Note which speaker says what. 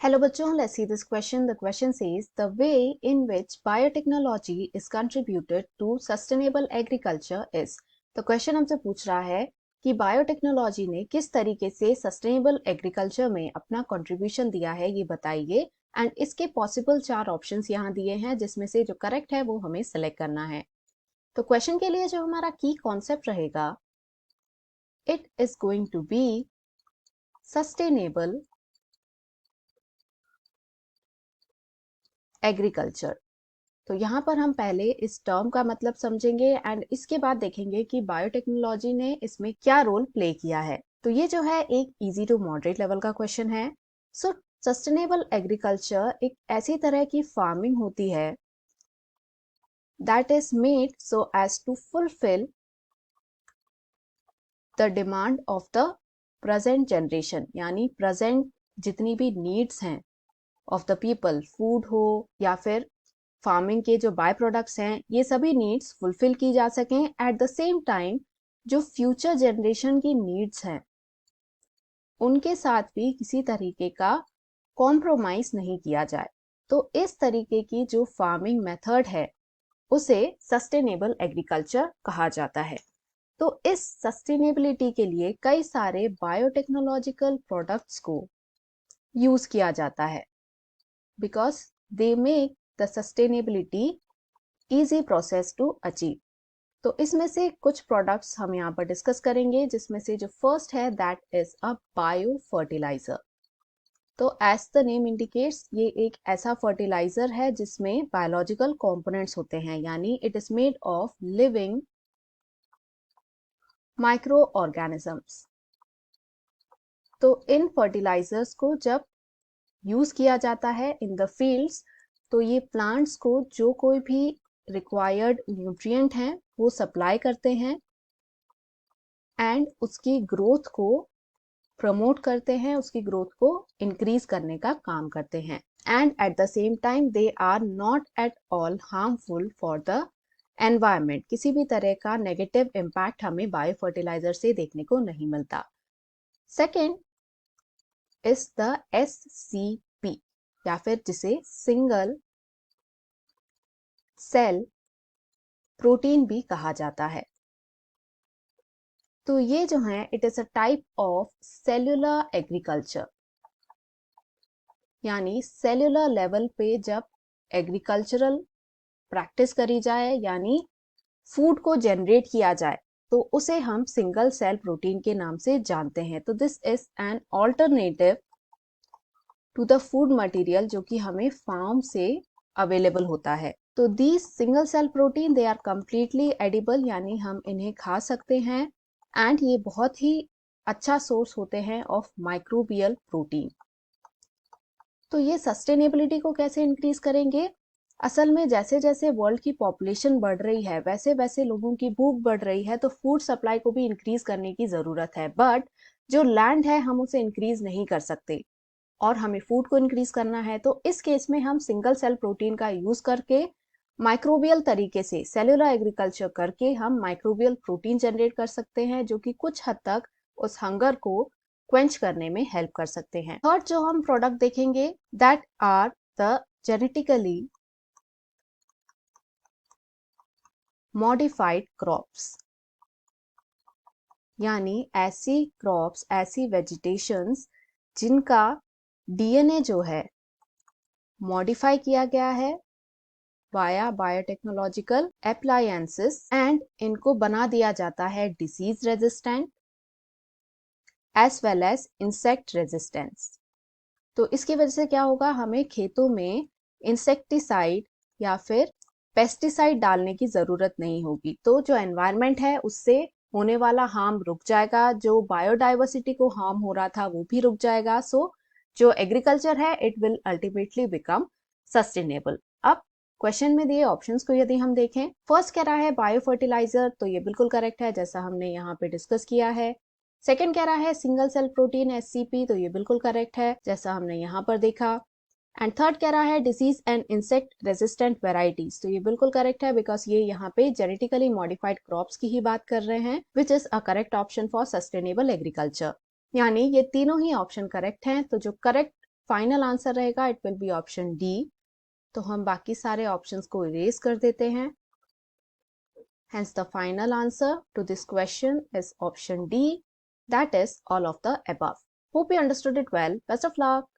Speaker 1: Hello बच्चों, let's see this question. The question says the way in which biotechnology is contributed to sustainable agriculture is. तो question हमसे पूछ रहा है कि बायोटेक्नोलॉजी ने किस तरीके से सस्टेनेबल एग्रीकल्चर में अपना कंट्रीब्यूशन दिया है, ये बताइए। एंड इसके पॉसिबल 4 ऑप्शंस यहाँ दिए हैं, जिसमें से जो करेक्ट है वो हमें सेलेक्ट करना है। तो क्वेश्चन के लिए जो हमारा की कॉन्सेप्ट रहेगा, it is going to be sustainable agriculture. तो यहाँ पर हम पहले इस टर्म का मतलब समझेंगे एंड इसके बाद देखेंगे कि बायोटेक्नोलॉजी ने इसमें क्या रोल प्ले किया है। तो ये जो है एक इजी टू मॉडरेट लेवल का क्वेश्चन है। सो सस्टेनेबल एग्रीकल्चर एक ऐसी तरह की फार्मिंग होती है that is made so as to fulfil the demand of the present generation, यानी प्रेजेंट जितनी भी नीड्स हैं ऑफ द पीपल, फूड हो या फिर फार्मिंग के जो बाय प्रोडक्ट्स हैं, ये सभी नीड्स फुलफिल की जा सकें। एट द सेम टाइम जो फ्यूचर जनरेशन की नीड्स हैं उनके साथ भी किसी तरीके का कॉम्प्रोमाइज नहीं किया जाए। तो इस तरीके की जो फार्मिंग मेथड है उसे सस्टेनेबल एग्रीकल्चर कहा जाता है। तो इस सस्टेनेबिलिटी के लिए कई सारे बायोटेक्नोलॉजिकल प्रोडक्ट्स को यूज किया जाता है because they make the sustainability easy process to achieve. तो इसमें से कुछ प्रोडक्ट्स हम यहाँ पर डिस्कस करेंगे, जिसमें से जो फर्स्ट है that is a bio fertiliser. तो एज द नेम इंडिकेट्स, ये एक ऐसा फर्टिलाइजर है जिसमें बायोलॉजिकल कंपोनेंट्स होते हैं, यानी it is made of living micro organisms. तो इन फर्टिलाइजर्स को जब यूज किया जाता है इन द फील्ड्स, तो ये प्लांट्स को जो कोई भी रिक्वायर्ड न्यूट्रिएंट हैं वो सप्लाई करते हैं एंड उसकी ग्रोथ को प्रमोट करते हैं, उसकी ग्रोथ को इंक्रीज करने का काम करते हैं। And at the same time they are not at all harmful for the environment. किसी भी तरह का नेगेटिव इम्पैक्ट हमें बायो फर्टिलाइजर से देखने को नहीं मिलता। सेकेंड इज द SCP, या फिर जिसे सिंगल सेल प्रोटीन भी कहा जाता है। तो ये जो है it is a type of cellular agriculture, यानी सेल्यूलर लेवल पे जब एग्रीकल्चरल प्रैक्टिस करी जाए, यानी फूड को जनरेट किया जाए, तो उसे हम सिंगल सेल प्रोटीन के नाम से जानते हैं। तो this is an alternative to the food material जो कि हमें फार्म से अवेलेबल होता है। तो these single cell protein they are completely edible, यानी हम इन्हें खा सकते हैं एंड ये बहुत ही अच्छा सोर्स होते हैं ऑफ माइक्रोबियल प्रोटीन। तो ये सस्टेनेबिलिटी को कैसे इंक्रीज करेंगे? असल में जैसे जैसे वर्ल्ड की पॉपुलेशन बढ़ रही है वैसे वैसे लोगों की भूख बढ़ रही है, तो फूड सप्लाई को भी इंक्रीज करने की जरूरत है। बट जो लैंड है हम उसे इंक्रीज नहीं कर सकते और हमें फूड को इंक्रीज करना है। तो इस केस में हम सिंगल सेल प्रोटीन का यूज करके माइक्रोबियल तरीके से सेल्यूलर एग्रीकल्चर करके हम माइक्रोबियल प्रोटीन जनरेट कर सकते हैं, जो कि कुछ हद तक उस हंगर को क्वेंच करने में हेल्प कर सकते हैं। थर्ड जो हम प्रोडक्ट देखेंगे that are the genetically modified crops, यानी ऐसी क्रॉप्स, ऐसी वेजिटेशंस जिनका DNA जो है मॉडिफाई किया गया है वाया बायोटेक्नोलॉजिकल एप्लायंसेस एंड इनको बना दिया जाता है disease resistant as well as insect resistance. तो इसकी वजह से क्या होगा, हमें खेतों में इंसेक्टिसाइड या फिर पेस्टिसाइड डालने की जरूरत नहीं होगी। तो जो एनवायरनमेंट है उससे होने वाला हार्म रुक जाएगा, जो बायोडाइवर्सिटी को हार्म हो रहा था वो भी रुक जाएगा। सो जो एग्रीकल्चर है it will ultimately become sustainable. अब क्वेश्चन में दिए ऑप्शंस को यदि हम देखें, फर्स्ट कह रहा है बायो फर्टिलाइजर, तो ये बिल्कुल करेक्ट है जैसा हमने यहाँ पे डिस्कस किया है। सेकंड कह रहा है सिंगल सेल प्रोटीन SCP, तो ये बिल्कुल करेक्ट है जैसा हमने यहाँ पर देखा। एंड थर्ड कह रहा है disease and insect resistant varieties, तो ये बिल्कुल करेक्ट है बिकॉज ये यहाँ पे जेनेटिकली मॉडिफाइड क्रॉप्स की ही बात कर रहे हैं, which is a correct option for sustainable agriculture. यानी ये तीनों ही ऑप्शन करेक्ट हैं। तो जो करेक्ट फाइनल आंसर रहेगा it will be option D. तो हम बाकी सारे ऑप्शंस को इरेज कर देते हैं। Hence the final answer to this question is option D, that is all of the above. Hope you understood it well. Best of luck.